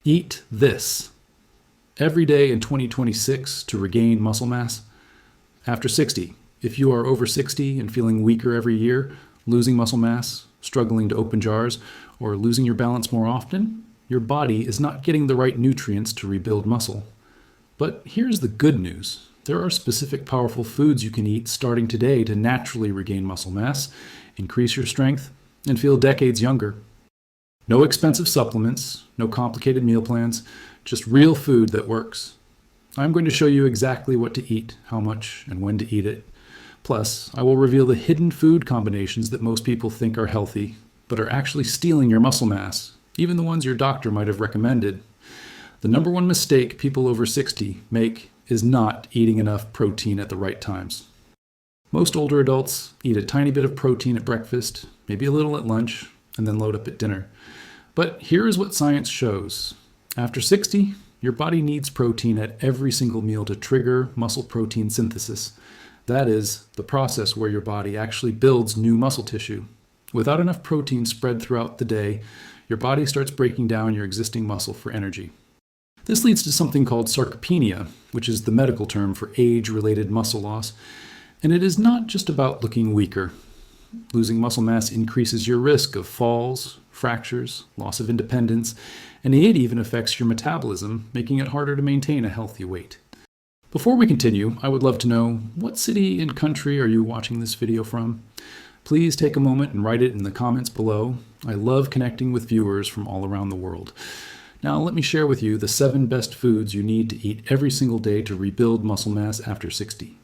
Eat this every day in 2026 to regain muscle mass. After 60, if you are over 60 and feeling weaker every year, losing muscle mass, struggling to open jars, or losing your balance more often, your body is not getting the right nutrients to rebuild muscle. But here's the good news. There are specific powerful foods you can eat starting today to naturally regain muscle mass, increase your strength, and feel decades younger. No expensive supplements, no complicated meal plans, just real food that works. I'm going to show you exactly what to eat, how much, and when to eat it. Plus, I will reveal the hidden food combinations that most people think are healthy, but are actually stealing your muscle mass, even the ones your doctor might have recommended. The number one mistake people over 60 make is not eating enough protein at the right times. Most older adults eat a tiny bit of protein at breakfast, maybe a little at lunch, and then load up at dinner. But here is what science shows. After 60, your body needs protein at every single meal to trigger muscle protein synthesis. That is, the process where your body actually builds new muscle tissue. Without enough protein spread throughout the day, your body starts breaking down your existing muscle for energy. This leads to something called sarcopenia, which is the medical term for age-related muscle loss. And it is not just about looking weaker. Losing muscle mass increases your risk of falls, fractures, loss of independence, and it even affects your metabolism, making it harder to maintain a healthy weight. Before we continue, I would love to know, what city and country are you watching this video from? Please take a moment and write it in the comments below. I love connecting with viewers from all around the world. Now let me share with you the 7 best foods you need to eat every single day to rebuild muscle mass after 60.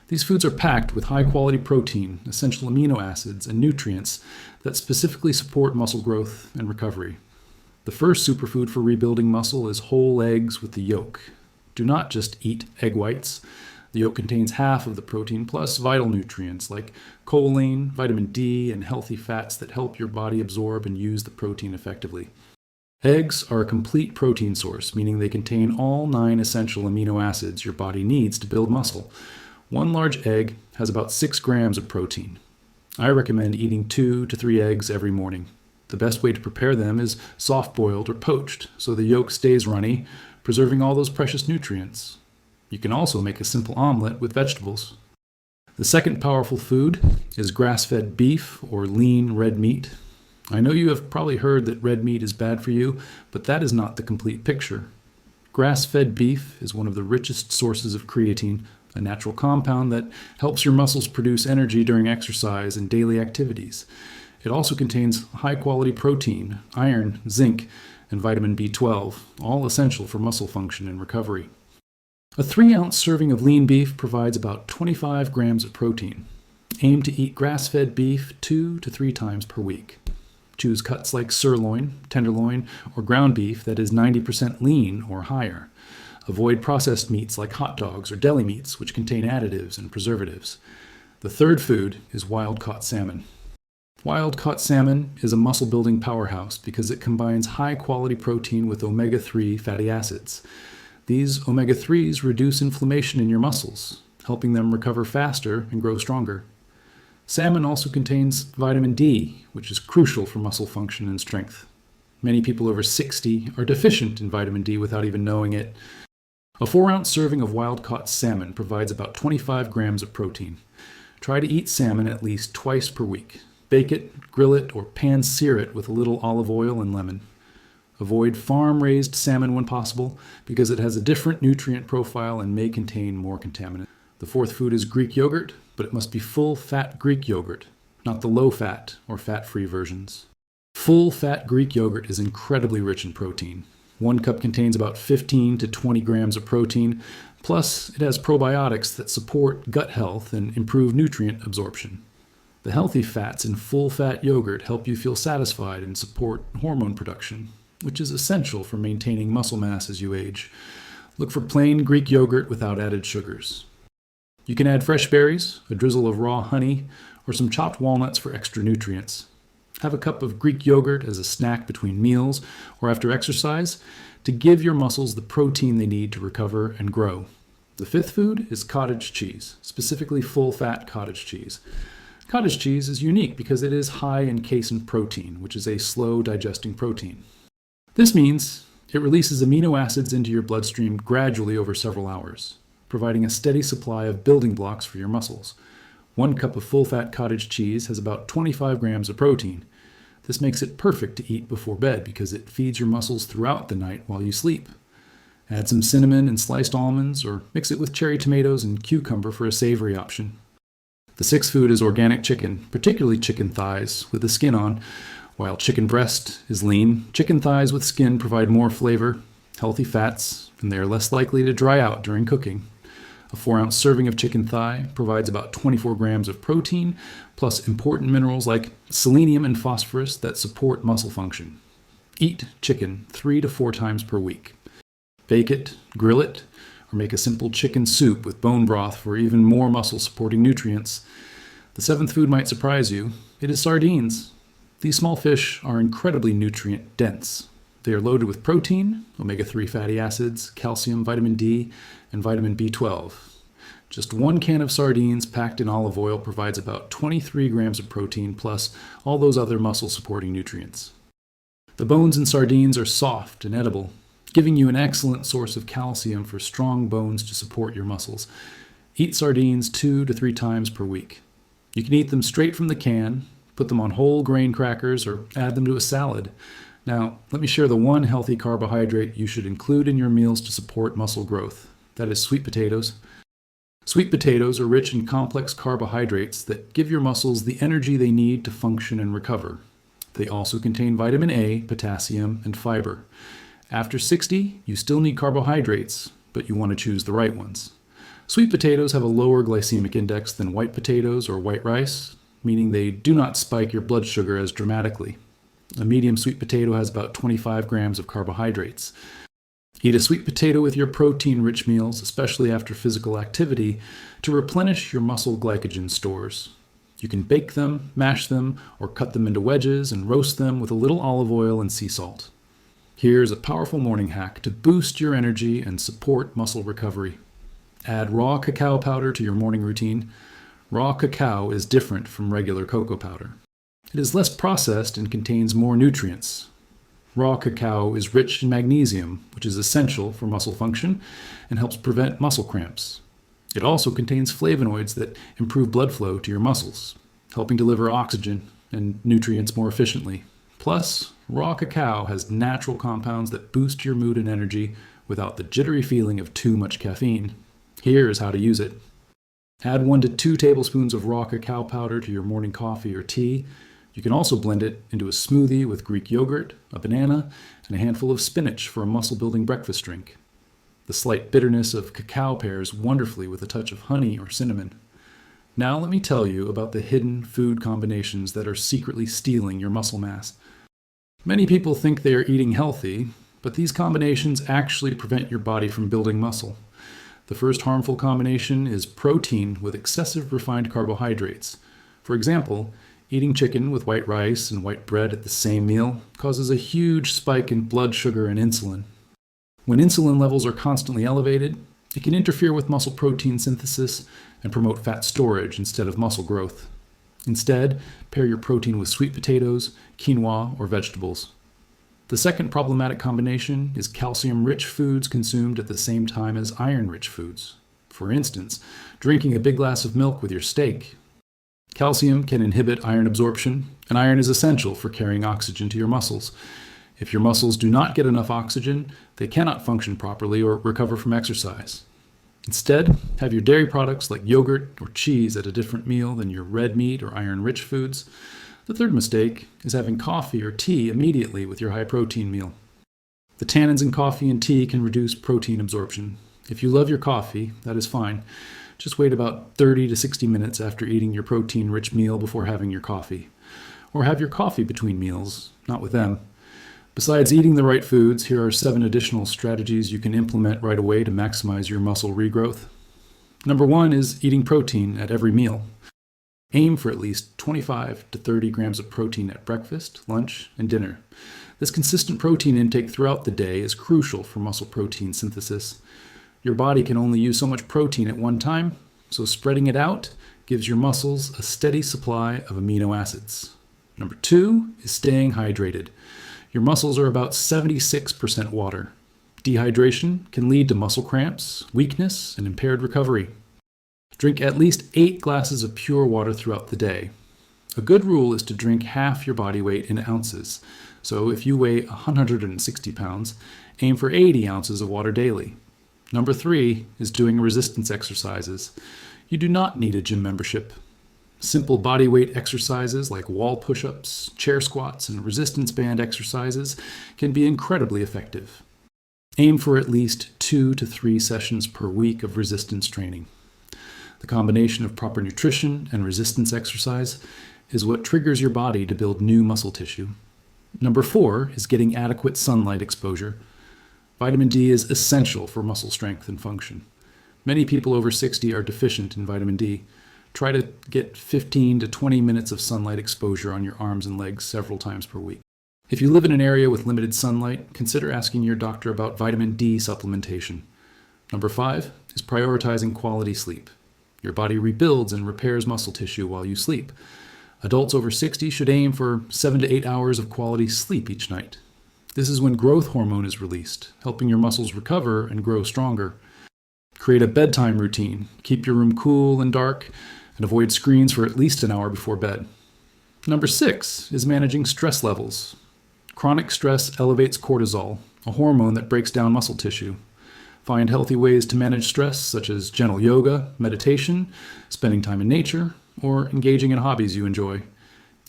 These foods are packed with high-quality protein, essential amino acids, and nutrients that specifically support muscle growth and recovery. The first superfood for rebuilding muscle is whole eggs with the yolk. Do not just eat egg whites. The yolk contains half of the protein plus vital nutrients like choline, vitamin D, and healthy fats that help your body absorb and use the protein effectively. Eggs are a complete protein source, meaning they contain all 9 essential amino acids your body needs to build muscle. One large egg has about 6 grams of protein. I recommend eating 2 to 3 eggs every morning. The best way to prepare them is soft-boiled or poached, so the yolk stays runny, preserving all those precious nutrients. You can also make a simple omelet with vegetables. The second powerful food is grass-fed beef or lean red meat. I know you have probably heard that red meat is bad for you, but that is not the complete picture. Grass-fed beef is one of the richest sources of creatine, a natural compound that helps your muscles produce energy during exercise and daily activities. It also contains high-quality protein, iron, zinc, and vitamin B12, all essential for muscle function and recovery. A 3-ounce serving of lean beef provides about 25 grams of protein. Aim to eat grass-fed beef 2 to 3 times per week. Choose cuts like sirloin, tenderloin, or ground beef that is 90% lean or higher. Avoid processed meats like hot dogs or deli meats, which contain additives and preservatives. The third food is wild-caught salmon. Wild-caught salmon is a muscle-building powerhouse because it combines high-quality protein with omega-3 fatty acids. These omega-3s reduce inflammation in your muscles, helping them recover faster and grow stronger. Salmon also contains vitamin D, which is crucial for muscle function and strength. Many people over 60 are deficient in vitamin D without even knowing it. A 4-ounce serving of wild-caught salmon provides about 25 grams of protein. Try to eat salmon at least twice per week. Bake it, grill it, or pan-sear it with a little olive oil and lemon. Avoid farm-raised salmon when possible because it has a different nutrient profile and may contain more contaminants. The fourth food is Greek yogurt, but it must be full-fat Greek yogurt, not the low-fat or fat-free versions. Full-fat Greek yogurt is incredibly rich in protein. 1 cup contains about 15 to 20 grams of protein, plus it has probiotics that support gut health and improve nutrient absorption. The healthy fats in full-fat yogurt help you feel satisfied and support hormone production, which is essential for maintaining muscle mass as you age. Look for plain Greek yogurt without added sugars. You can add fresh berries, a drizzle of raw honey, or some chopped walnuts for extra nutrients. Have a cup of Greek yogurt as a snack between meals or after exercise to give your muscles the protein they need to recover and grow. The fifth food is cottage cheese, specifically full-fat cottage cheese. Cottage cheese is unique because it is high in casein protein, which is a slow-digesting protein. This means It releases amino acids into your bloodstream gradually over several hours, providing a steady supply of building blocks for your muscles. 1 cup of full-fat cottage cheese has about 25 grams of protein. This makes it perfect to eat before bed because it feeds your muscles throughout the night while you sleep. Add some cinnamon and sliced almonds, or mix it with cherry tomatoes and cucumber for a savory option. The sixth food is organic chicken, particularly chicken thighs with the skin on. While chicken breast is lean, chicken thighs with skin provide more flavor, healthy fats, and they are less likely to dry out during cooking. A 4-ounce serving of chicken thigh provides about 24 grams of protein, plus important minerals like selenium and phosphorus that support muscle function. Eat chicken 3 to 4 times per week. Bake it, grill it, or make a simple chicken soup with bone broth for even more muscle-supporting nutrients. The 7th food might surprise you. It is sardines. These small fish are incredibly nutrient-dense. They are loaded with protein, omega-3 fatty acids, calcium, vitamin D, and vitamin B12. Just 1 can of sardines packed in olive oil provides about 23 grams of protein plus all those other muscle-supporting nutrients. The bones in sardines are soft and edible, giving you an excellent source of calcium for strong bones to support your muscles. Eat sardines 2 to 3 times per week. You can eat them straight from the can, put them on whole grain crackers, or add them to a salad. Now, let me share the one healthy carbohydrate you should include in your meals to support muscle growth. That is sweet potatoes. Sweet potatoes are rich in complex carbohydrates that give your muscles the energy they need to function and recover. They also contain vitamin A, potassium, and fiber. After 60, you still need carbohydrates, but you want to choose the right ones. Sweet potatoes have a lower glycemic index than white potatoes or white rice, meaning they do not spike your blood sugar as dramatically. A medium sweet potato has about 25 grams of carbohydrates. Eat a sweet potato with your protein-rich meals, especially after physical activity, to replenish your muscle glycogen stores. You can bake them, mash them, or cut them into wedges and roast them with a little olive oil and sea salt. Here's a powerful morning hack to boost your energy and support muscle recovery. Add raw cacao powder to your morning routine. Raw cacao is different from regular cocoa powder. It is less processed and contains more nutrients. Raw cacao is rich in magnesium, which is essential for muscle function and helps prevent muscle cramps. It also contains flavonoids that improve blood flow to your muscles, helping deliver oxygen and nutrients more efficiently. Plus, raw cacao has natural compounds that boost your mood and energy without the jittery feeling of too much caffeine. Here is how to use it. Add 1 to 2 tablespoons of raw cacao powder to your morning coffee or tea. You can also blend it into a smoothie with Greek yogurt, a banana, and a handful of spinach for a muscle-building breakfast drink. The slight bitterness of cacao pairs wonderfully with a touch of honey or cinnamon. Now let me tell you about the hidden food combinations that are secretly stealing your muscle mass. Many people think they are eating healthy, but these combinations actually prevent your body from building muscle. The first harmful combination is protein with excessive refined carbohydrates. For example, eating chicken with white rice and white bread at the same meal causes a huge spike in blood sugar and insulin. When insulin levels are constantly elevated, it can interfere with muscle protein synthesis and promote fat storage instead of muscle growth. Instead, pair your protein with sweet potatoes, quinoa, or vegetables. The second problematic combination is calcium-rich foods consumed at the same time as iron-rich foods. For instance, drinking a big glass of milk with your steak. Calcium can inhibit iron absorption, and iron is essential for carrying oxygen to your muscles. If your muscles do not get enough oxygen, they cannot function properly or recover from exercise. Instead, have your dairy products like yogurt or cheese at a different meal than your red meat or iron-rich foods. The third mistake is having coffee or tea immediately with your high-protein meal. The tannins in coffee and tea can reduce protein absorption. If you love your coffee, that is fine. Just wait about 30 to 60 minutes after eating your protein-rich meal before having your coffee. Or have your coffee between meals, not with them. Besides eating the right foods, here are 7 additional strategies you can implement right away to maximize your muscle regrowth. Number 1 is eating protein at every meal. Aim for at least 25 to 30 grams of protein at breakfast, lunch, and dinner. This consistent protein intake throughout the day is crucial for muscle protein synthesis. Your body can only use so much protein at one time, so spreading it out gives your muscles a steady supply of amino acids. Number 2 is staying hydrated. Your muscles are about 76% water. Dehydration can lead to muscle cramps, weakness, and impaired recovery. Drink at least 8 glasses of pure water throughout the day. A good rule is to drink half your body weight in ounces. So if you weigh 160 pounds, aim for 80 ounces of water daily. Number 3 is doing resistance exercises. You do not need a gym membership. Simple body weight exercises like wall push-ups, chair squats, and resistance band exercises can be incredibly effective. Aim for at least 2 to 3 sessions per week of resistance training. The combination of proper nutrition and resistance exercise is what triggers your body to build new muscle tissue. Number 4 is getting adequate sunlight exposure. Vitamin D is essential for muscle strength and function. Many people over 60 are deficient in vitamin D. Try to get 15 to 20 minutes of sunlight exposure on your arms and legs several times per week. If you live in an area with limited sunlight, consider asking your doctor about vitamin D supplementation. Number 5 is prioritizing quality sleep. Your body rebuilds and repairs muscle tissue while you sleep. Adults over 60 should aim for 7 to 8 hours of quality sleep each night. This is when growth hormone is released, helping your muscles recover and grow stronger. Create a bedtime routine. Keep your room cool and dark, and avoid screens for at least an hour before bed. Number 6 is managing stress levels. Chronic stress elevates cortisol, a hormone that breaks down muscle tissue. Find healthy ways to manage stress, such as gentle yoga, meditation, spending time in nature, or engaging in hobbies you enjoy.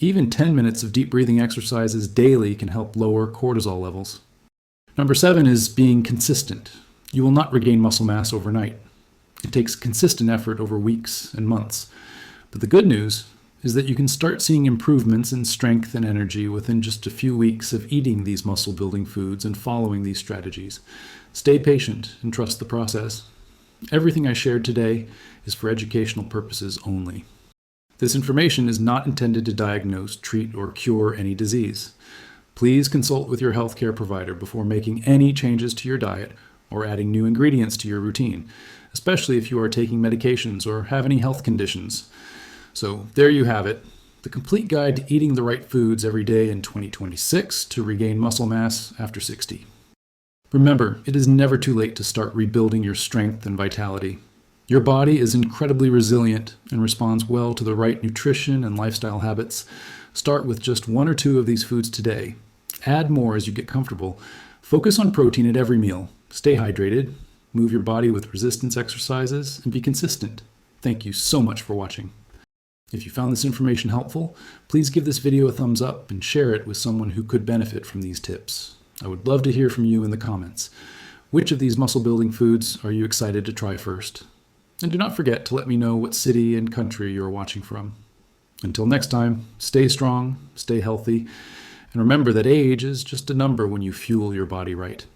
Even 10 minutes of deep breathing exercises daily can help lower cortisol levels. Number 7 is being consistent. You will not regain muscle mass overnight. It takes consistent effort over weeks and months. But the good news is that you can start seeing improvements in strength and energy within just a few weeks of eating these muscle-building foods and following these strategies. Stay patient and trust the process. Everything I shared today is for educational purposes only. This information is not intended to diagnose, treat, or cure any disease. Please consult with your healthcare provider before making any changes to your diet or adding new ingredients to your routine, especially if you are taking medications or have any health conditions. So there you have it, the complete guide to eating the right foods every day in 2026 to regain muscle mass after 60. Remember, it is never too late to start rebuilding your strength and vitality. Your body is incredibly resilient and responds well to the right nutrition and lifestyle habits. Start with just 1 or 2 of these foods today. Add more as you get comfortable. Focus on protein at every meal. Stay hydrated, move your body with resistance exercises, and be consistent. Thank you so much for watching. If you found this information helpful, please give this video a thumbs up and share it with someone who could benefit from these tips. I would love to hear from you in the comments. Which of these muscle-building foods are you excited to try first? And do not forget to let me know what city and country you are watching from. Until next time, stay strong, stay healthy, and remember that age is just a number when you fuel your body right.